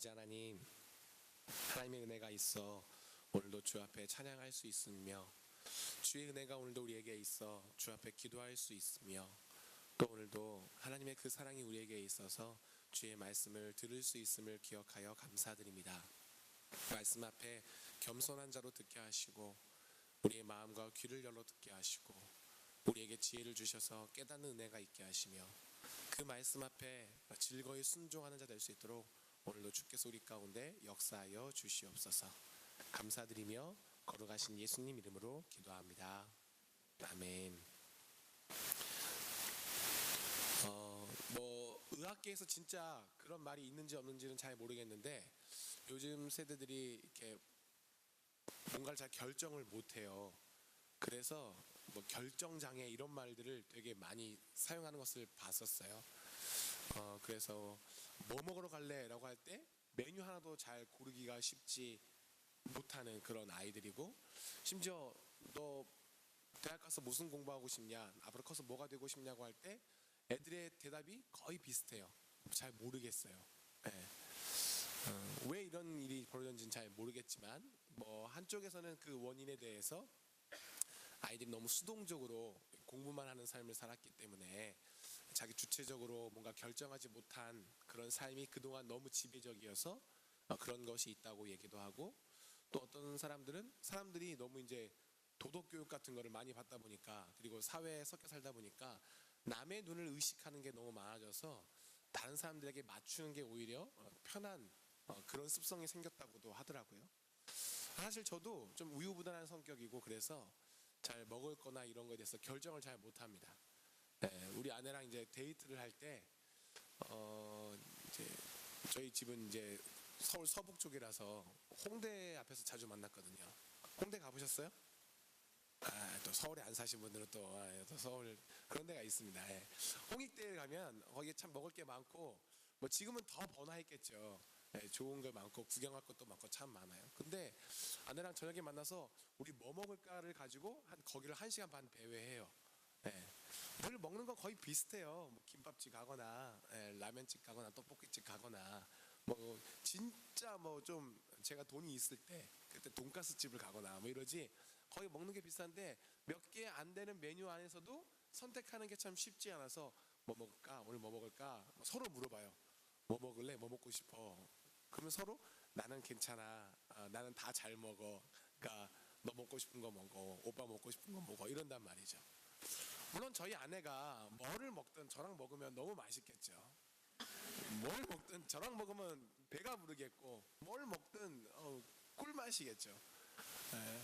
아버지 하나님, 하나님의 은혜가 있어 오늘도 주 앞에 찬양할 수 있으며, 주의 은혜가 오늘도 우리에게 있어 주 앞에 기도할 수 있으며, 또 오늘도 하나님의 그 사랑이 우리에게 있어서 주의 말씀을 들을 수 있음을 기억하여 감사드립니다. 말씀 앞에 겸손한 자로 듣게 하시고, 우리의 마음과 귀를 열어 듣게 하시고, 우리에게 지혜를 주셔서 깨닫는 은혜가 있게 하시며, 그 말씀 앞에 즐거이 순종하는 자 될 수 있도록 오늘도 주께서 우리 가운데 역사하여 주시옵소서. 감사드리며 거룩하신 예수님 이름으로 기도합니다. 아멘. 의학계에서 진짜 그런 말이 있는지 없는지는 잘 모르겠는데, 요즘 세대들이 이렇게 뭔가를 잘 결정을 못해요. 그래서 결정장애 이런 말들을 되게 많이 사용하는 것을 봤었어요. 그래서 뭐 먹으러 갈래? 라고 할 때 메뉴 하나도 잘 고르기가 쉽지 못하는 그런 아이들이고, 심지어 너 대학 가서 무슨 공부하고 싶냐, 앞으로 커서 뭐가 되고 싶냐고 할 때 애들의 대답이 거의 비슷해요. 잘 모르겠어요. 네. 왜 이런 일이 벌어졌는지는 잘 모르겠지만, 한쪽에서는 그 원인에 대해서 아이들이 너무 수동적으로 공부만 하는 삶을 살았기 때문에 자기 주체적으로 뭔가 결정하지 못한 그런 삶이 그동안 너무 지배적이어서 그런 것이 있다고 얘기도 하고, 또 어떤 사람들이 너무 이제 도덕교육 같은 거를 많이 받다 보니까, 그리고 사회에 섞여 살다 보니까 남의 눈을 의식하는 게 너무 많아져서 다른 사람들에게 맞추는 게 오히려 편한 그런 습성이 생겼다고도 하더라고요. 사실 저도 좀 우유부단한 성격이고, 그래서 잘 먹을 거나 이런 거에 대해서 결정을 잘 못합니다. 네, 우리 아내랑 이제 데이트를 할 때 이제 저희 집은 이제 서울 서북 쪽이라서 홍대 앞에서 자주 만났거든요. 홍대 가보셨어요? 또 서울에 안 사신 분들은 또 서울 그런 데가 있습니다. 예. 홍익대에 가면 거기에 참 먹을 게 많고, 지금은 더 번화했겠죠. 예, 좋은 거 많고 구경할 것도 많고 참 많아요. 근데 아내랑 저녁에 만나서 우리 뭐 먹을까를 가지고 거기를 1시간 반 배회해요. 예. 늘 먹는 건 거의 비슷해요. 김밥집 가거나, 라면집 가거나, 떡볶이집 가거나, 진짜 좀 제가 돈이 있을 때 그때 돈가스 집을 가거나 이러지, 거의 먹는 게 비슷한데 몇 개 안 되는 메뉴 안에서도 선택하는 게 참 쉽지 않아서, 뭐 먹을까, 오늘 뭐 먹을까, 서로 물어봐요. 뭐 먹을래? 뭐 먹고 싶어? 그러면 서로 나는 괜찮아, 나는 다 잘 먹어, 그러니까 너 먹고 싶은 거 먹어, 오빠 먹고 싶은 거 먹어, 이런단 말이죠. 물론 저희 아내가 뭐를 먹든 저랑 먹으면 너무 맛있겠죠. 뭘 먹든 저랑 먹으면 배가 부르겠고, 뭘 먹든 꿀맛이겠죠. 예.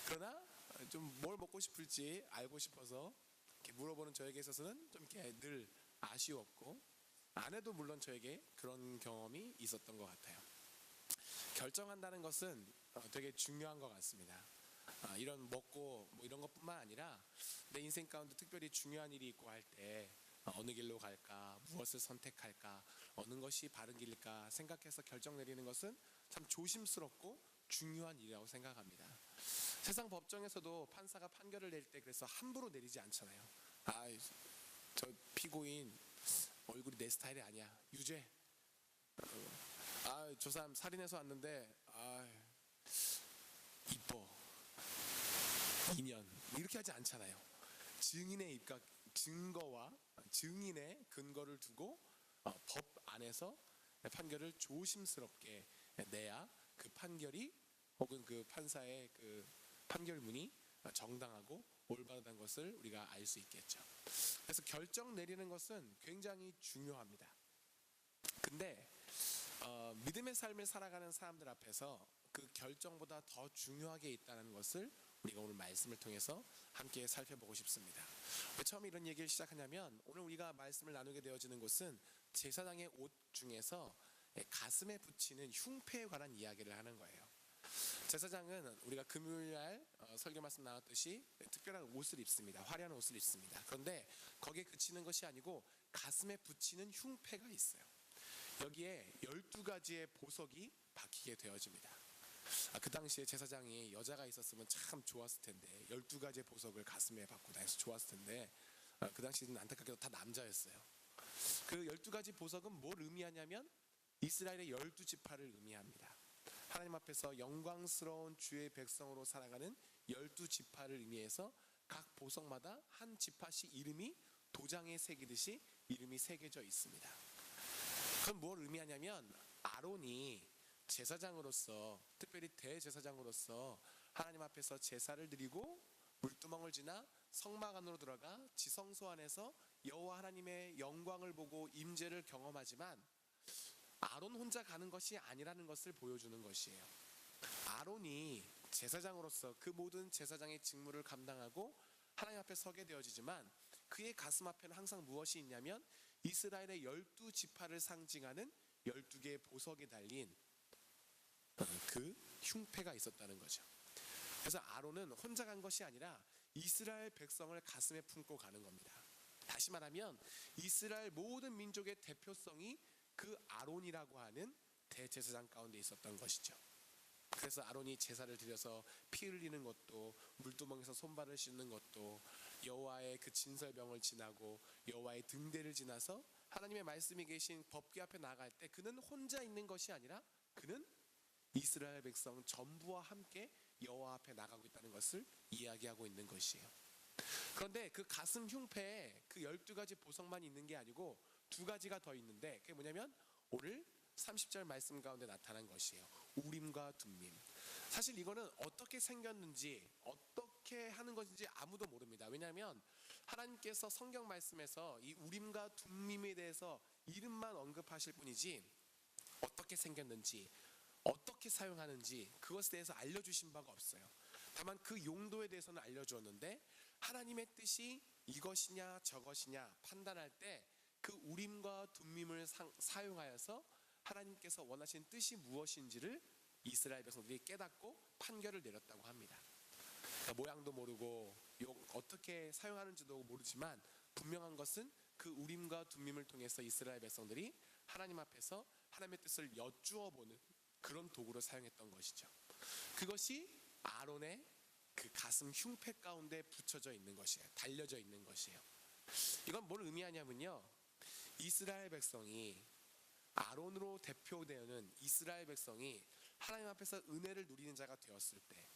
그러나 좀 뭘 먹고 싶을지 알고 싶어서 이렇게 물어보는 저에게 있어서는 좀 이렇게 늘 아쉬웠고, 아내도 물론 저에게 그런 경험이 있었던 것 같아요. 결정한다는 것은 되게 중요한 것 같습니다. 이런 먹고 이런 것뿐만 아니라 내 인생 가운데 특별히 중요한 일이 있고 할 때 어느 길로 갈까, 무엇을 선택할까, 어느 것이 바른 길일까 생각해서 결정 내리는 것은 참 조심스럽고 중요한 일이라고 생각합니다. 세상 법정에서도 판사가 판결을 낼 때 그래서 함부로 내리지 않잖아요. 저 피고인 얼굴이 내 스타일이 아니야, 유죄. 저 사람 살인해서 왔는데 이뻐, 2년, 이렇게 하지 않잖아요. 증인의 증거와 증인의 근거를 두고 법 안에서 판결을 조심스럽게 내야 그 판결이, 혹은 그 판사의 그 판결문이 정당하고 올바르다는 것을 우리가 알 수 있겠죠. 그래서 결정 내리는 것은 굉장히 중요합니다. 근데 믿음의 삶을 살아가는 사람들 앞에서 그 결정보다 더 중요하게 있다는 것을 우리가 오늘 말씀을 통해서 함께 살펴보고 싶습니다. 왜 처음에 이런 얘기를 시작하냐면, 오늘 우리가 말씀을 나누게 되어지는 곳은 제사장의 옷 중에서 가슴에 붙이는 흉패에 관한 이야기를 하는 거예요. 제사장은 우리가 금요일날 설교 말씀 나눴듯이 특별한 옷을 입습니다. 화려한 옷을 입습니다. 그런데 거기에 그치는 것이 아니고 가슴에 붙이는 흉패가 있어요. 여기에 12가지의 보석이 박히게 되어집니다. 그 당시에 제사장이 여자가 있었으면 참 좋았을 텐데, 12가지의 보석을 가슴에 받고 다녀서 좋았을 텐데, 그 당시에는 안타깝게도 다 남자였어요. 그 12가지 보석은 뭘 의미하냐면 이스라엘의 12지파를 의미합니다. 하나님 앞에서 영광스러운 주의 백성으로 살아가는 12지파를 의미해서 각 보석마다 한 지파씩 이름이 도장에 새기듯이 이름이 새겨져 있습니다. 그건 뭘 의미하냐면 아론이 제사장으로서, 특별히 대제사장으로서 하나님 앞에서 제사를 드리고 물두멍을 지나 성막 안으로 들어가 지성소 안에서 여호와 하나님의 영광을 보고 임재를 경험하지만 아론 혼자 가는 것이 아니라는 것을 보여주는 것이에요. 아론이 제사장으로서 그 모든 제사장의 직무를 감당하고 하나님 앞에 서게 되어지지만 그의 가슴 앞에는 항상 무엇이 있냐면 이스라엘의 12지파를 상징하는 12개의 보석이 달린 그 흉패가 있었다는 거죠. 그래서 아론은 혼자 간 것이 아니라 이스라엘 백성을 가슴에 품고 가는 겁니다. 다시 말하면 이스라엘 모든 민족의 대표성이 그 아론이라고 하는 대제사장 가운데 있었던 것이죠. 그래서 아론이 제사를 드려서 피 흘리는 것도, 물두멍에서 손발을 씻는 것도, 여호와의 그 진설병을 지나고 여호와의 등대를 지나서 하나님의 말씀이 계신 법궤 앞에 나아갈 때 그는 혼자 있는 것이 아니라 그는 이스라엘 백성 전부와 함께 여호와 앞에 나가고 있다는 것을 이야기하고 있는 것이에요. 그런데 그 가슴 흉패에 그 12가지 보석만 있는 게 아니고 두 가지가 더 있는데 그게 뭐냐면 오늘 30절 말씀 가운데 나타난 것이에요. 우림과 둠밈. 사실 이거는 어떻게 생겼는지 어떻게 하는 것인지 아무도 모릅니다. 왜냐하면 하나님께서 성경 말씀에서 이 우림과 둠밈에 대해서 이름만 언급하실 뿐이지 어떻게 생겼는지 어떻게 사용하는지 그것에 대해서 알려주신 바가 없어요. 다만 그 용도에 대해서는 알려주었는데 하나님의 뜻이 이것이냐 저것이냐 판단할 때 그 우림과 둠밈을 사용하여서 하나님께서 원하신 뜻이 무엇인지를 이스라엘 백성들이 깨닫고 판결을 내렸다고 합니다. 그러니까 모양도 모르고 어떻게 사용하는지도 모르지만 분명한 것은 그 우림과 둠밈을 통해서 이스라엘 백성들이 하나님 앞에서 하나님의 뜻을 여쭈어 보는 그런 도구로 사용했던 것이죠. 그것이 아론의 그 가슴 흉패 가운데 붙여져 있는 것이에요. 달려져 있는 것이에요. 이건 뭘 의미하냐면요, 이스라엘 백성이 아론으로 대표되는 이스라엘 백성이 하나님 앞에서 은혜를 누리는 자가 되었을 때,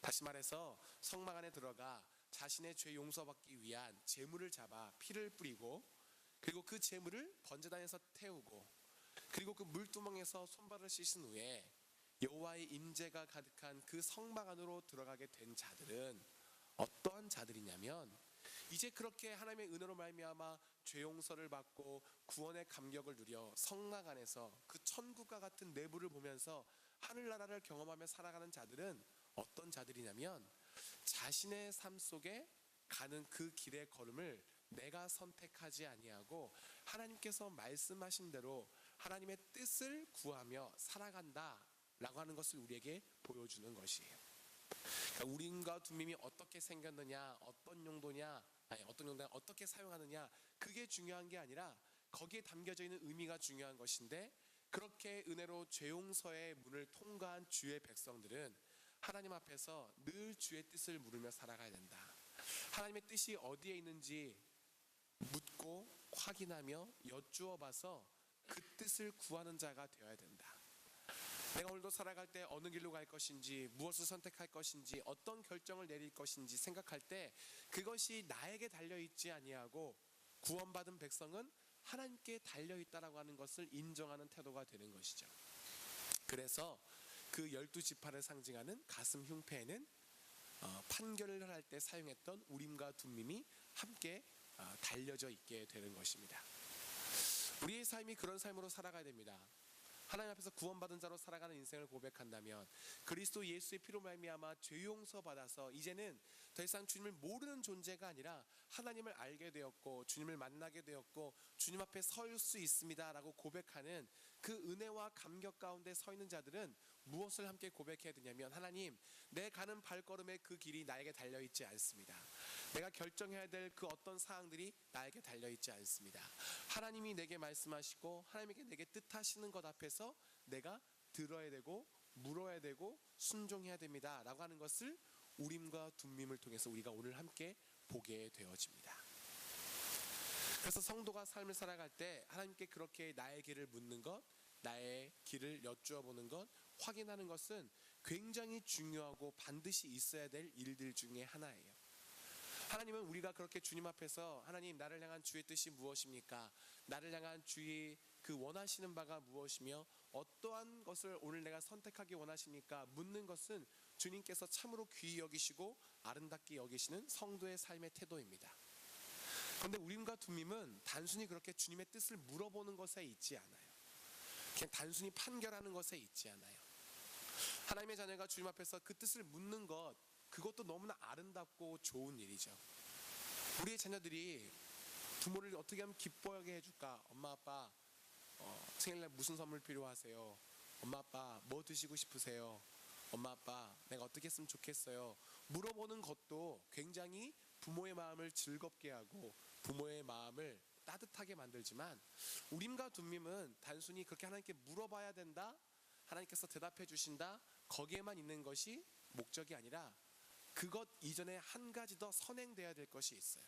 다시 말해서 성막 안에 들어가 자신의 죄 용서받기 위한 제물을 잡아 피를 뿌리고 그리고 그 제물을 번제단에서 태우고 그리고 그 물두멍에서 손발을 씻은 후에 여호와의 임재가 가득한 그 성막 안으로 들어가게 된 자들은 어떠한 자들이냐면 이제 그렇게 하나님의 은혜로 말미암아 죄 용서를 받고 구원의 감격을 누려 성막 안에서 그 천국과 같은 내부를 보면서 하늘나라를 경험하며 살아가는 자들은 어떤 자들이냐면 자신의 삶 속에 가는 그 길의 걸음을 내가 선택하지 아니하고 하나님께서 말씀하신 대로 하나님의 뜻을 구하며 살아간다 라고 하는 것을 우리에게 보여주는 것이에요. 그러니까 우림과 둠밈이 어떻게 생겼느냐, 어떤 용도냐, 어떻게 사용하느냐, 그게 중요한 게 아니라 거기에 담겨져 있는 의미가 중요한 것인데, 그렇게 은혜로 죄용서의 문을 통과한 주의 백성들은 하나님 앞에서 늘 주의 뜻을 물으며 살아가야 된다. 하나님의 뜻이 어디에 있는지 묻고 확인하며 여쭈어 봐서 그 뜻을 구하는 자가 되어야 된다. 내가 오늘도 살아갈 때 어느 길로 갈 것인지, 무엇을 선택할 것인지, 어떤 결정을 내릴 것인지 생각할 때 그것이 나에게 달려있지 아니하고 구원받은 백성은 하나님께 달려있다라고 하는 것을 인정하는 태도가 되는 것이죠. 그래서 그 12지파를 상징하는 가슴 흉패에는 판결을 할 때 사용했던 우림과 둠밈이 함께 달려져 있게 되는 것입니다. 우리의 삶이 그런 삶으로 살아가야 됩니다. 하나님 앞에서 구원받은 자로 살아가는 인생을 고백한다면 그리스도 예수의 피로 말미암아 죄 용서 받아서 이제는 더 이상 주님을 모르는 존재가 아니라 하나님을 알게 되었고 주님을 만나게 되었고 주님 앞에 설 수 있습니다 라고 고백하는 그 은혜와 감격 가운데 서 있는 자들은 무엇을 함께 고백해야 되냐면, 하나님, 내 가는 발걸음의 그 길이 나에게 달려있지 않습니다. 내가 결정해야 될 그 어떤 사항들이 나에게 달려있지 않습니다. 하나님이 내게 말씀하시고 하나님께 내게 뜻하시는 것 앞에서 내가 들어야 되고 물어야 되고 순종해야 됩니다 라고 하는 것을 우림과 둠밈을 통해서 우리가 오늘 함께 보게 되어집니다. 그래서 성도가 삶을 살아갈 때 하나님께 그렇게 나의 길을 묻는 것, 나의 길을 여쭈어 보는 것, 확인하는 것은 굉장히 중요하고 반드시 있어야 될 일들 중에 하나예요. 하나님은 우리가 그렇게 주님 앞에서 하나님 나를 향한 주의 뜻이 무엇입니까? 나를 향한 주의 그 원하시는 바가 무엇이며 어떠한 것을 오늘 내가 선택하기 원하십니까? 묻는 것은 주님께서 참으로 귀히 여기시고 아름답게 여기시는 성도의 삶의 태도입니다. 그런데 우림과 둠밈은 단순히 그렇게 주님의 뜻을 물어보는 것에 있지 않아요. 그냥 단순히 판결하는 것에 있지 않아요. 하나님의 자녀가 주님 앞에서 그 뜻을 묻는 것, 그것도 너무나 아름답고 좋은 일이죠. 우리의 자녀들이 부모를 어떻게 하면 기뻐하게 해줄까? 엄마 아빠 생일날 무슨 선물 필요하세요? 엄마 아빠 뭐 드시고 싶으세요? 엄마 아빠 내가 어떻게 했으면 좋겠어요? 물어보는 것도 굉장히 부모의 마음을 즐겁게 하고 부모의 마음을 따뜻하게 만들지만, 우림과 둠밈은 단순히 그렇게 하나님께 물어봐야 된다, 하나님께서 대답해 주신다, 거기에만 있는 것이 목적이 아니라 그것 이전에 한 가지 더 선행돼야 될 것이 있어요.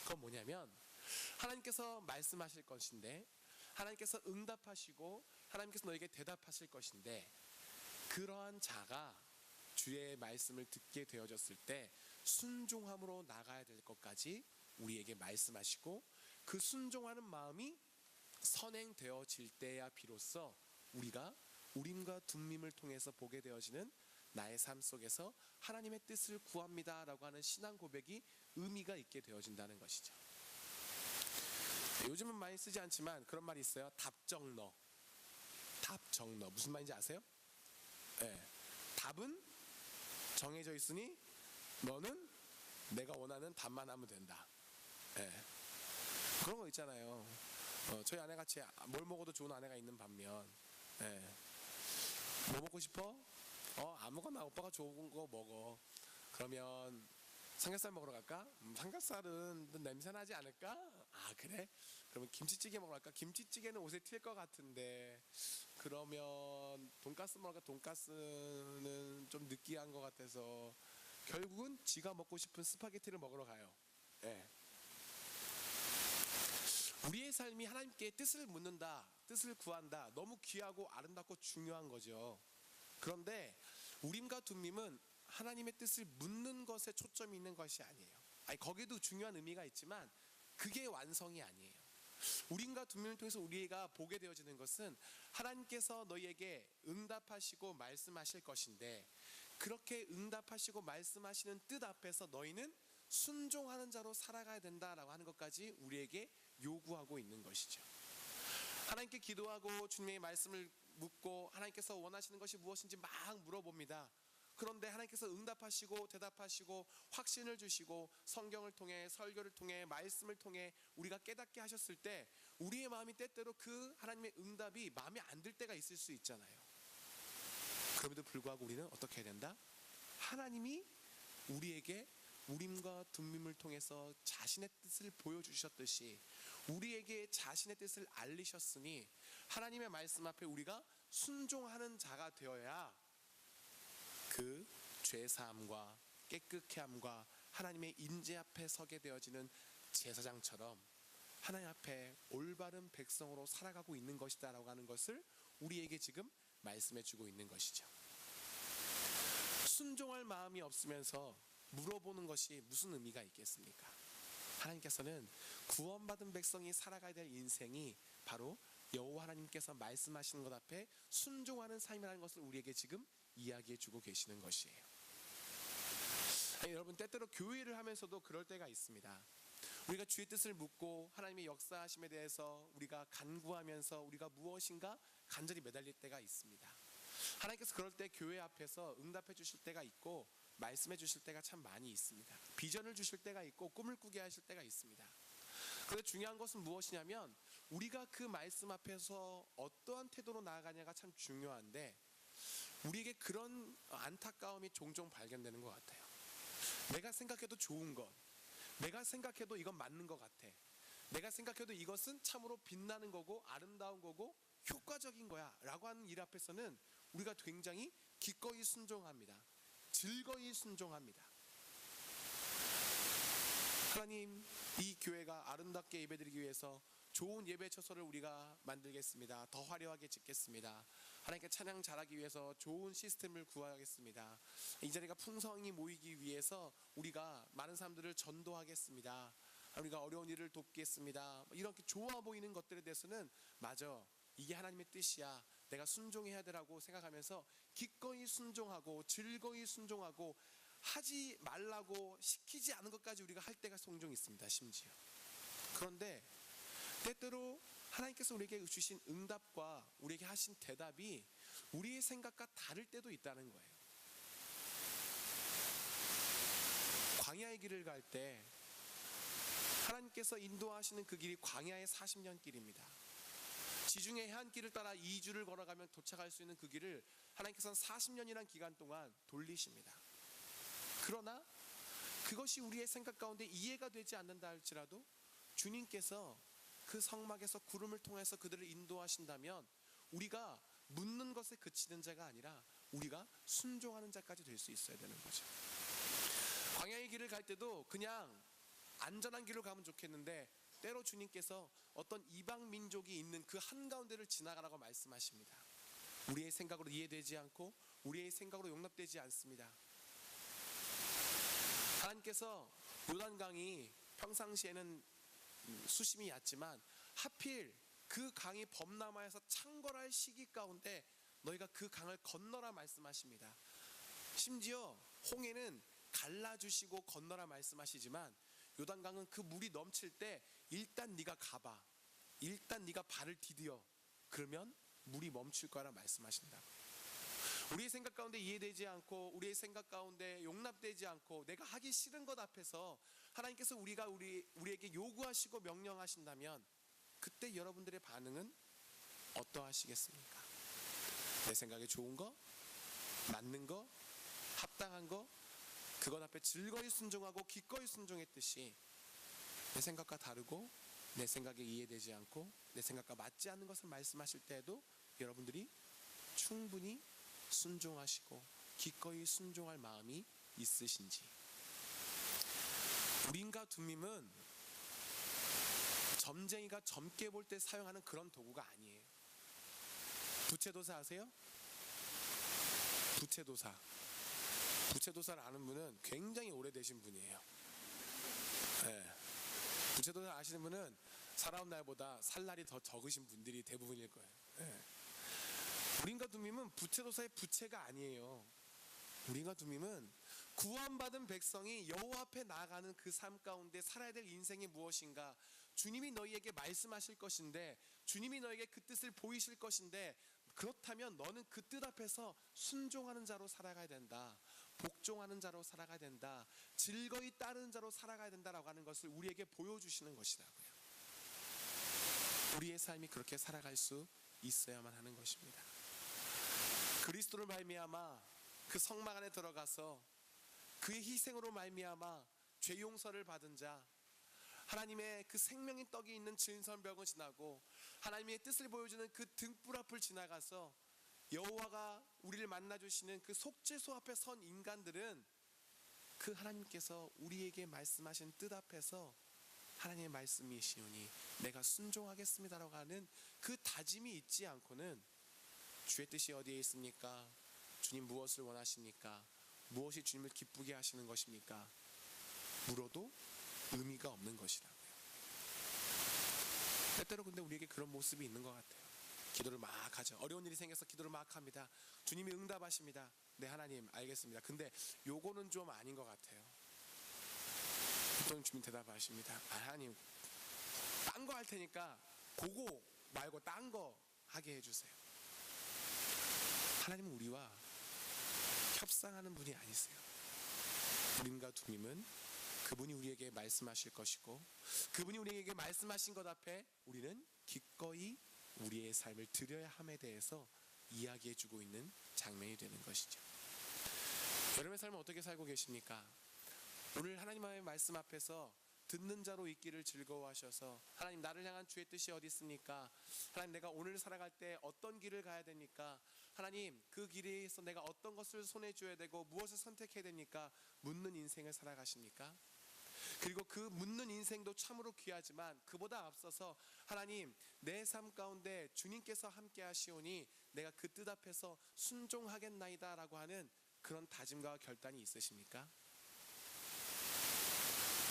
그건 뭐냐면 하나님께서 말씀하실 것인데, 하나님께서 응답하시고 하나님께서 너에게 대답하실 것인데, 그러한 자가 주의 말씀을 듣게 되어졌을 때 순종함으로 나가야 될 것까지 우리에게 말씀하시고, 그 순종하는 마음이 선행되어질 때야 비로소 우리가 우림과 둠밈을 통해서 보게 되어지는 나의 삶 속에서 하나님의 뜻을 구합니다 라고 하는 신앙 고백이 의미가 있게 되어진다는 것이죠. 요즘은 많이 쓰지 않지만 그런 말이 있어요. 답정너. 답정너 무슨 말인지 아세요? 네. 답은 정해져 있으니 너는 내가 원하는 답만 하면 된다. 네. 그런 거 있잖아요. 저희 아내 같이 뭘 먹어도 좋은 아내가 있는 반면, 네. 뭐 먹고 싶어? 아무거나 오빠가 좋은 거 먹어. 그러면 삼겹살 먹으러 갈까? 삼겹살은 냄새 나지 않을까? 아 그래? 그러면 김치찌개 먹으러 갈까? 김치찌개는 옷에 튈 것 같은데. 그러면 돈가스 먹으러 갈까? 돈가스는 좀 느끼한 것 같아서 결국은 지가 먹고 싶은 스파게티를 먹으러 가요. 네. 우리의 삶이 하나님께 뜻을 묻는다, 뜻을 구한다, 너무 귀하고 아름답고 중요한 거죠. 그런데 우림과 둠밈은 하나님의 뜻을 묻는 것에 초점이 있는 것이 아니에요. 거기도 중요한 의미가 있지만 그게 완성이 아니에요. 우림과 둠밈을 통해서 우리가 보게 되어지는 것은 하나님께서 너희에게 응답하시고 말씀하실 것인데, 그렇게 응답하시고 말씀하시는 뜻 앞에서 너희는 순종하는 자로 살아가야 된다라고 하는 것까지 우리에게 요구하고 있는 것이죠. 하나님께 기도하고 주님의 말씀을 묻고 하나님께서 원하시는 것이 무엇인지 막 물어봅니다. 그런데 하나님께서 응답하시고 대답하시고 확신을 주시고 성경을 통해, 설교를 통해, 말씀을 통해 우리가 깨닫게 하셨을 때 우리의 마음이 때때로 그 하나님의 응답이 마음에 안 들 때가 있을 수 있잖아요. 그럼에도 불구하고 우리는 어떻게 해야 된다? 하나님이 우리에게 우림과 둠밈을 통해서 자신의 뜻을 보여주셨듯이 우리에게 자신의 뜻을 알리셨으니 하나님의 말씀 앞에 우리가 순종하는 자가 되어야 그 죄사함과 깨끗해함과 하나님의 인재 앞에 서게 되어지는 제사장처럼 하나님 앞에 올바른 백성으로 살아가고 있는 것이다 라고 하는 것을 우리에게 지금 말씀해 주고 있는 것이죠. 순종할 마음이 없으면서 물어보는 것이 무슨 의미가 있겠습니까? 하나님께서는 구원받은 백성이 살아가야 될 인생이 바로 여호와 하나님께서 말씀하시는 것 앞에 순종하는 삶이라는 것을 우리에게 지금 이야기해 주고 계시는 것이에요. 여러분, 때때로 교회를 하면서도 그럴 때가 있습니다. 우리가 주의 뜻을 묻고 하나님의 역사하심에 대해서 우리가 간구하면서 우리가 무엇인가 간절히 매달릴 때가 있습니다. 하나님께서 그럴 때 교회 앞에서 응답해 주실 때가 있고 말씀해 주실 때가 참 많이 있습니다. 비전을 주실 때가 있고 꿈을 꾸게 하실 때가 있습니다. 그런데 중요한 것은 무엇이냐면 우리가 그 말씀 앞에서 어떠한 태도로 나아가냐가 참 중요한데, 우리에게 그런 안타까움이 종종 발견되는 것 같아요. 내가 생각해도 좋은 것, 내가 생각해도 이건 맞는 것 같아, 내가 생각해도 이것은 참으로 빛나는 거고 아름다운 거고 효과적인 거야 라고 하는 일 앞에서는 우리가 굉장히 기꺼이 순종합니다. 즐거이 순종합니다. 하나님, 이 교회가 아름답게 예배드리기 위해서 좋은 예배 처소를 우리가 만들겠습니다. 더 화려하게 짓겠습니다. 하나님께 찬양 잘하기 위해서 좋은 시스템을 구하겠습니다. 이 자리가 풍성히 모이기 위해서 우리가 많은 사람들을 전도하겠습니다. 우리가 어려운 일을 돕겠습니다. 이렇게 좋아 보이는 것들에 대해서는 맞아, 이게 하나님의 뜻이야, 내가 순종해야 되라고 생각하면서 기꺼이 순종하고 즐거이 순종하고 하지 말라고 시키지 않은 것까지 우리가 할 때가 종종 있습니다. 심지어. 그런데 때때로 하나님께서 우리에게 주신 응답과 우리에게 하신 대답이 우리의 생각과 다를 때도 있다는 거예요. 광야의 길을 갈 때 하나님께서 인도하시는 그 길이 광야의 40년 길입니다. 지중해 해안길을 따라 2주를 걸어가면 도착할 수 있는 그 길을 하나님께서는 40년이라는 기간 동안 돌리십니다. 그러나 그것이 우리의 생각 가운데 이해가 되지 않는다 할지라도 주님께서 그 성막에서 구름을 통해서 그들을 인도하신다면 우리가 묻는 것에 그치는 자가 아니라 우리가 순종하는 자까지 될 수 있어야 되는 거죠. 광야의 길을 갈 때도 그냥 안전한 길로 가면 좋겠는데 때로 주님께서 어떤 이방 민족이 있는 그 한가운데를 지나가라고 말씀하십니다. 우리의 생각으로 이해되지 않고 우리의 생각으로 용납되지 않습니다. 하나님께서 요단강이 평상시에는 수심이 얕지만 하필 그 강이 범람하여서 창궐할 시기 가운데 너희가 그 강을 건너라 말씀하십니다. 심지어 홍해는 갈라주시고 건너라 말씀하시지만 요단강은 그 물이 넘칠 때 일단 네가 가봐, 일단 네가 발을 디뎌, 그러면 물이 멈출 거라 말씀하신다. 우리의 생각 가운데 이해되지 않고 우리의 생각 가운데 용납되지 않고 내가 하기 싫은 것 앞에서 하나님께서 우리에게 요구하시고 명령하신다면 그때 여러분들의 반응은 어떠하시겠습니까? 내 생각에 좋은 거, 맞는 거, 합당한 거, 그것 앞에 즐거이 순종하고 기꺼이 순종했듯이 내 생각과 다르고 내 생각에 이해되지 않고 내 생각과 맞지 않는 것을 말씀하실 때에도 여러분들이 충분히 순종하시고 기꺼이 순종할 마음이 있으신지. 우린과 둠밈은 점쟁이가 점괘 볼 때 사용하는 그런 도구가 아니에요. 부채도사 아세요? 부채도사를 아는 분은 굉장히 오래되신 분이에요. 네. 부채도사 아시는 분은 살아온 날보다 살 날이 더 적으신 분들이 대부분일 거예요. 네. 우린과 둠밈은 부채도사의 부채가 아니에요. 우린과 둠밈은 구원받은 백성이 여호와 앞에 나아가는 그 삶 가운데 살아야 될 인생이 무엇인가, 주님이 너희에게 말씀하실 것인데 주님이 너에게 그 뜻을 보이실 것인데 그렇다면 너는 그 뜻 앞에서 순종하는 자로 살아가야 된다, 복종하는 자로 살아가야 된다, 즐거이 따르는 자로 살아가야 된다라고 하는 것을 우리에게 보여주시는 것이라고요. 우리의 삶이 그렇게 살아갈 수 있어야만 하는 것입니다. 그리스도를 말미암아 그 성막 안에 들어가서 그의 희생으로 말미암아 죄 용서를 받은 자, 하나님의 그 생명의 떡이 있는 진선벽을 지나고 하나님의 뜻을 보여주는 그 등불 앞을 지나가서 여호와가 우리를 만나주시는 그 속죄소 앞에 선 인간들은 그 하나님께서 우리에게 말씀하신 뜻 앞에서 하나님의 말씀이시오니 내가 순종하겠습니다라고 하는 그 다짐이 있지 않고는 주의 뜻이 어디에 있습니까? 주님 무엇을 원하십니까? 무엇이 주님을 기쁘게 하시는 것입니까? 물어도 의미가 없는 것이라고요. 때때로 근데 우리에게 그런 모습이 있는 것 같아요. 기도를 막 하죠. 어려운 일이 생겨서 기도를 막 합니다. 주님이 응답하십니다. 네, 하나님 알겠습니다. 근데 요거는 좀 아닌 것 같아요. 또 주님 대답하십니다. 하나님 딴 거 할 테니까 그거 말고 딴 거 하게 해주세요. 하나님은 우리와 협상하는 분이 아니세요. 우린과 둠밈은 그분이 우리에게 말씀하실 것이고 그분이 우리에게 말씀하신 것 앞에 우리는 기꺼이 우리의 삶을 드려야 함에 대해서 이야기해주고 있는 장면이 되는 것이죠. 여러분의 삶은 어떻게 살고 계십니까? 오늘 하나님의 말씀 앞에서 듣는 자로 있기를 즐거워하셔서 하나님 나를 향한 주의 뜻이 어디 있습니까? 하나님 내가 오늘 살아갈 때 어떤 길을 가야 됩니까? 하나님 그 길에서 내가 어떤 것을 손에 쥐어야 되고 무엇을 선택해야 됩니까? 묻는 인생을 살아가십니까? 그리고 그 묻는 인생도 참으로 귀하지만 그보다 앞서서 하나님, 내 삶 가운데 주님께서 함께 하시오니 내가 그 뜻 앞에서 순종하겠나이다 라고 하는 그런 다짐과 결단이 있으십니까?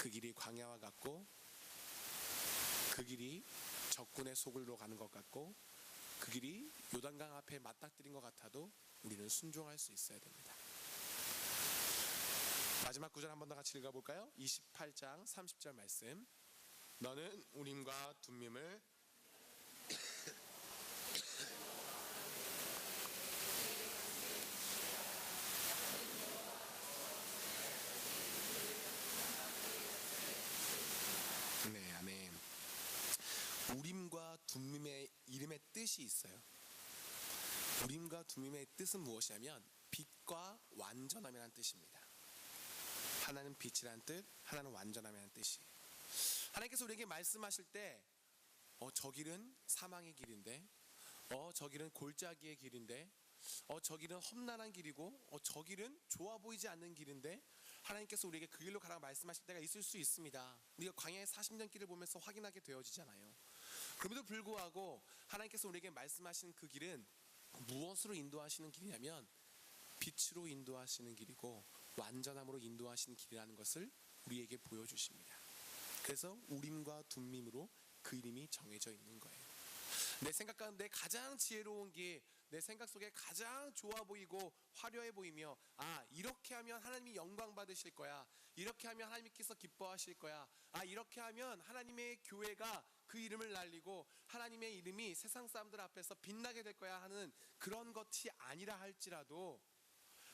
그 길이 광야와 같고, 그 길이 적군의 소굴로 가는 것 같고, 그 길이 요단강 앞에 맞닥뜨린 것 같아도 우리는 순종할 수 있어야 됩니다. 마지막 구절 한 번 더 같이 읽어볼까요? 28장 30절 말씀. 너는 우림과 둠밈을 네, 아멘. 우림과 둠밈의 이름의 뜻이 있어요. 우림과 둠밈의 뜻은 무엇이냐면 빛과 완전함이라는 뜻입니다. 하나는 빛이라는 뜻, 하나는 완전함이라는 뜻이. 하나님께서 우리에게 말씀하실 때 저 길은 사망의 길인데, 저 길은 골짜기의 길인데, 저 길은 험난한 길이고, 저 길은 좋아 보이지 않는 길인데, 하나님께서 우리에게 그 길로 가라고 말씀하실 때가 있을 수 있습니다. 우리가 광야의 40년 길을 보면서 확인하게 되어지잖아요. 그럼에도 불구하고 하나님께서 우리에게 말씀하신 그 길은 무엇으로 인도하시는 길이냐면 빛으로 인도하시는 길이고 완전함으로 인도하시는 길이라는 것을 우리에게 보여주십니다. 그래서 우림과 둠밈으로 그 이름이 정해져 있는 거예요. 내 생각 가운데 가장 지혜로운 길, 내 생각 속에 가장 좋아 보이고 화려해 보이며, 이렇게 하면 하나님이 영광 받으실 거야, 이렇게 하면 하나님께서 기뻐하실 거야, 이렇게 하면 하나님의 교회가 그 이름을 날리고 하나님의 이름이 세상 사람들 앞에서 빛나게 될 거야 하는 그런 것이 아니라 할지라도,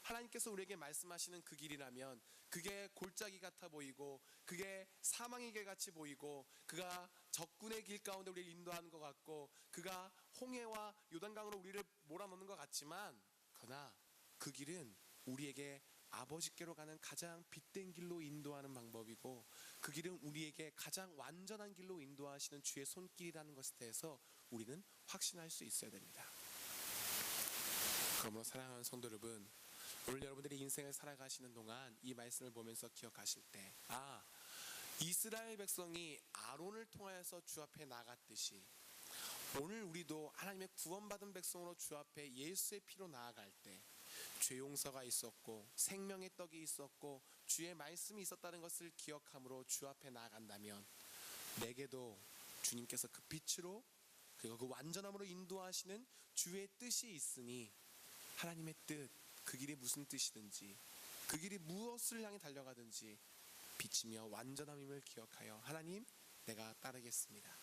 하나님께서 우리에게 말씀하시는 그 길이라면 그게 골짜기 같아 보이고, 그게 사망의 길 같이 보이고, 그가 적군의 길 가운데 우리를 인도하는 것 같고, 그가 홍해와 요단강으로 우리를 몰아넣는 것 같지만, 그러나 그 길은 우리에게 아버지께로 가는 가장 빛된 길로 인도하는 방법이고, 그 길은 우리에게 가장 완전한 길로 인도하시는 주의 손길이라는 것에 대해서 우리는 확신할 수 있어야 됩니다. 그러므로 사랑하는 성도 여러분, 오늘 여러분들이 인생을 살아가시는 동안 이 말씀을 보면서 기억하실 때, 이스라엘 백성이 아론을 통하여서 주 앞에 나갔듯이 오늘 우리도 하나님의 구원받은 백성으로 주 앞에 예수의 피로 나아갈 때 죄 용서가 있었고 생명의 떡이 있었고 주의 말씀이 있었다는 것을 기억함으로 주 앞에 나아간다면, 내게도 주님께서 그 빛으로 그리고 그 완전함으로 인도하시는 주의 뜻이 있으니, 하나님의 뜻, 그 길이 무슨 뜻이든지, 그 길이 무엇을 향해 달려가든지 빛이며 완전함임을 기억하여, 하나님, 내가 따르겠습니다,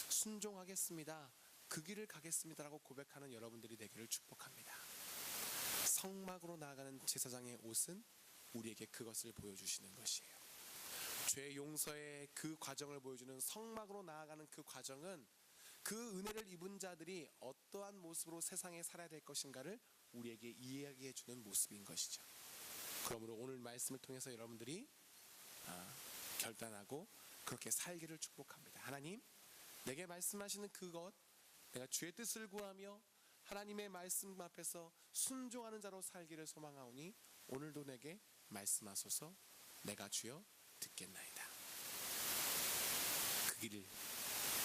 순종하겠습니다, 그 길을 가겠습니다 라고 고백하는 여러분들이 되기를 축복합니다. 성막으로 나아가는 제사장의 옷은 우리에게 그것을 보여주시는 것이에요. 죄 용서의 그 과정을 보여주는 성막으로 나아가는 그 과정은 그 은혜를 입은 자들이 어떠한 모습으로 세상에 살아야 될 것인가를 우리에게 이야기해 주는 모습인 것이죠. 그러므로 오늘 말씀을 통해서 여러분들이 결단하고 그렇게 살기를 축복합니다. 하나님, 내게 말씀하시는 그것, 내가 주의 뜻을 구하며 하나님의 말씀 앞에서 순종하는 자로 살기를 소망하오니 오늘도 내게 말씀하소서. 내가 주여 듣겠나이다. 그 길을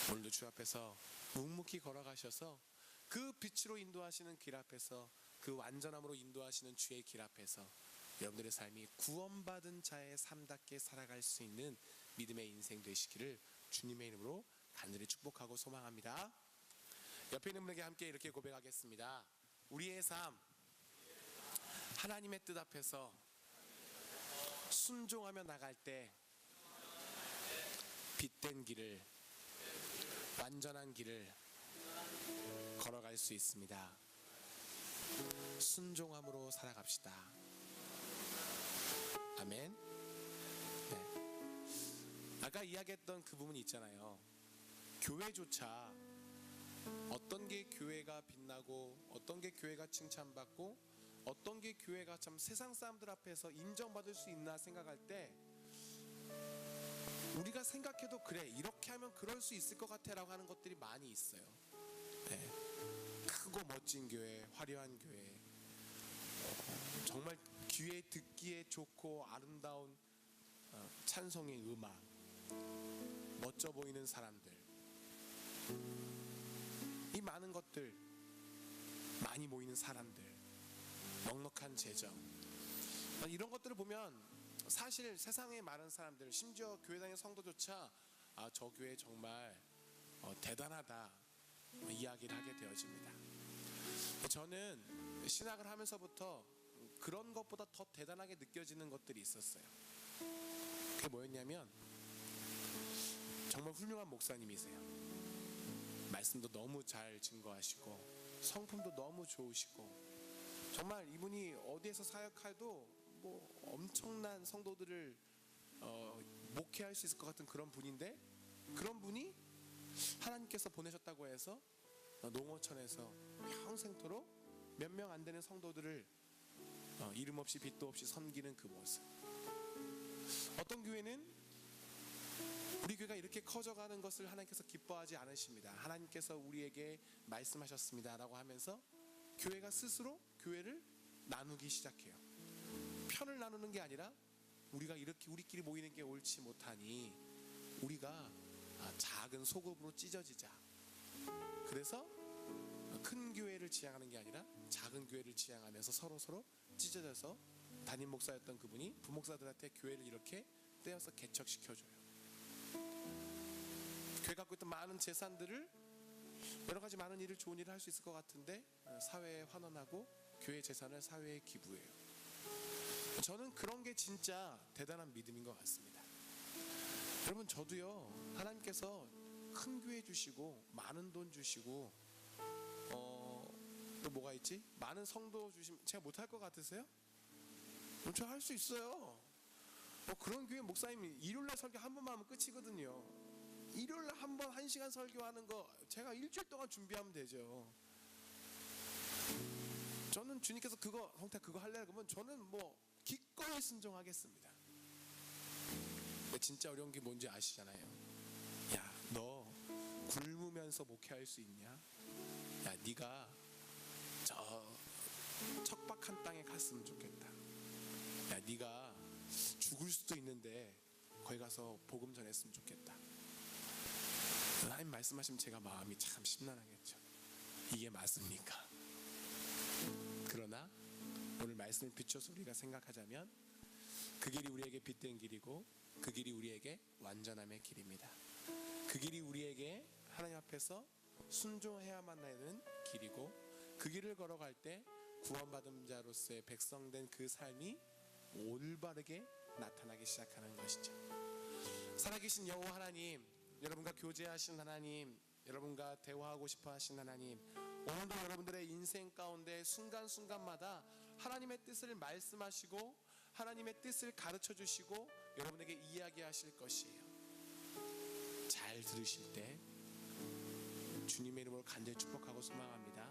오늘도 주 앞에서 묵묵히 걸어가셔서 그 빛으로 인도하시는 길 앞에서, 그 완전함으로 인도하시는 주의 길 앞에서 여러분들의 삶이 구원받은 자의 삶답게 살아갈 수 있는 믿음의 인생 되시기를 주님의 이름으로 간절히 축복하고 소망합니다. 옆에 있는 분에게 함께 이렇게 고백하겠습니다. 우리의 삶, 하나님의 뜻 앞에서 순종하며 나갈 때 빛된 길을, 완전한 길을 걸어갈 수 있습니다. 순종함으로 살아갑시다. 아멘. 네. 아까 이야기했던 그 부분이 있잖아요. 교회조차 어떤 게 교회가 빛나고 어떤 게 교회가 칭찬받고 어떤 게 교회가 참 세상 사람들 앞에서 인정받을 수 있나 생각할 때, 우리가 생각해도 그래, 이렇게 하면 그럴 수 있을 것 같아 라고 하는 것들이 많이 있어요. 네. 크고 멋진 교회, 화려한 교회, 정말 귀에 듣기에 좋고 아름다운 찬송의 음악, 멋져 보이는 사람들, 이 많은 것들, 많이 모이는 사람들, 넉넉한 재정, 이런 것들을 보면 사실 세상에 많은 사람들, 심지어 교회당의 성도조차 저 교회 정말 대단하다 이야기를 하게 되어집니다. 저는 신학을 하면서부터 그런 것보다 더 대단하게 느껴지는 것들이 있었어요. 그게 뭐였냐면, 정말 훌륭한 목사님이세요. 말씀도 너무 잘 증거하시고 성품도 너무 좋으시고, 정말 이분이 어디에서 사역해도 뭐 엄청난 성도들을 목회할 수 있을 것 같은 그런 분인데, 그런 분이 하나님께서 보내셨다고 해서 농어촌에서 평생토록 몇 명 안 되는 성도들을 이름 없이 빚도 없이 섬기는 그 모습. 어떤 교회는 우리 교회가 이렇게 커져가는 것을 하나님께서 기뻐하지 않으십니다. 하나님께서 우리에게 말씀하셨습니다 라고 하면서 교회가 스스로 교회를 나누기 시작해요. 편을 나누는 게 아니라 우리가 이렇게 우리끼리 모이는 게 옳지 못하니 우리가 작은 소grup으로 찢어지자. 그래서 큰 교회를 지향하는 게 아니라 작은 교회를 지향하면서 서로 찢어져서, 담임 목사였던 그분이 부목사들한테 교회를 이렇게 떼어서 개척시켜줘요. 교회 갖고 있던 많은 재산들을 여러 가지 많은 일을, 좋은 일을 할 수 있을 것 같은데 사회에 환원하고 교회 재산을 사회에 기부해요. 저는 그런 게 진짜 대단한 믿음인 것 같습니다. 여러분, 저도요, 하나님께서 큰 교회 주시고 많은 돈 주시고 또 뭐가 있지? 많은 성도 주시면 제가 못할 것 같으세요? 저 할 수 있어요. 그런 교회 목사님이 일요일날 설교 한 번만 하면 끝이거든요. 일요일날 한 번 1시간 설교하는 거 제가 일주일 동안 준비하면 되죠. 저는 주님께서 형태 그거 하려고 그러면 저는 뭐 기꺼이 순종하겠습니다. 근데 진짜 어려운 게 뭔지 아시잖아요. 야, 너 굶으면서 목회할 수 있냐? 야, 네가 저 척박한 땅에 갔으면 좋겠다. 야, 네가 죽을 수도 있는데 거기 가서 복음 전했으면 좋겠다. 하나님 말씀하시면 제가 마음이 참 심란하겠죠. 이게 맞습니까? 그러나 오늘 말씀을 비춰서 우리가 생각하자면 그 길이 우리에게 빛된 길이고 그 길이 우리에게 완전함의 길입니다. 그 길이 우리에게 하나님 앞에서 순종해야만 하는 길이고, 그 길을 걸어갈 때 구원받은 자로서의 백성된 그 삶이 올바르게 나타나기 시작하는 것이죠. 살아계신 여호와 하나님, 여러분과 교제하신 하나님, 여러분과 대화하고 싶어 하신 하나님, 오늘도 여러분들의 인생 가운데 순간순간마다 하나님의 뜻을 말씀하시고 하나님의 뜻을 가르쳐 주시고 여러분에게 이야기하실 것이에요. 잘 들으실 때 주님의 이름으로 간절히 축복하고 소망합니다.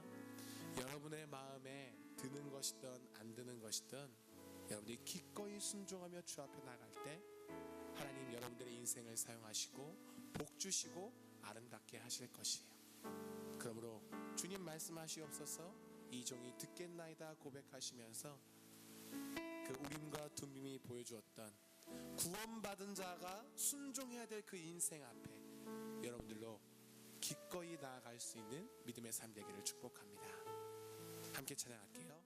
여러분의 마음에 드는 것이든 안 드는 것이든 여러분들이 기꺼이 순종하며 주 앞에 나갈 때 하나님 여러분들의 인생을 사용하시고 복 주시고 아름답게 하실 것이에요. 그러므로 주님 말씀하시옵소서, 이 종이 듣겠나이다 고백하시면서 그 우림과 둠밈이 보여주었던 구원받은 자가 순종해야 될 그 인생 앞에 여러분들로 기꺼이 나아갈 수 있는 믿음의 삶 되기를 축복합니다. 함께 찬양할게요.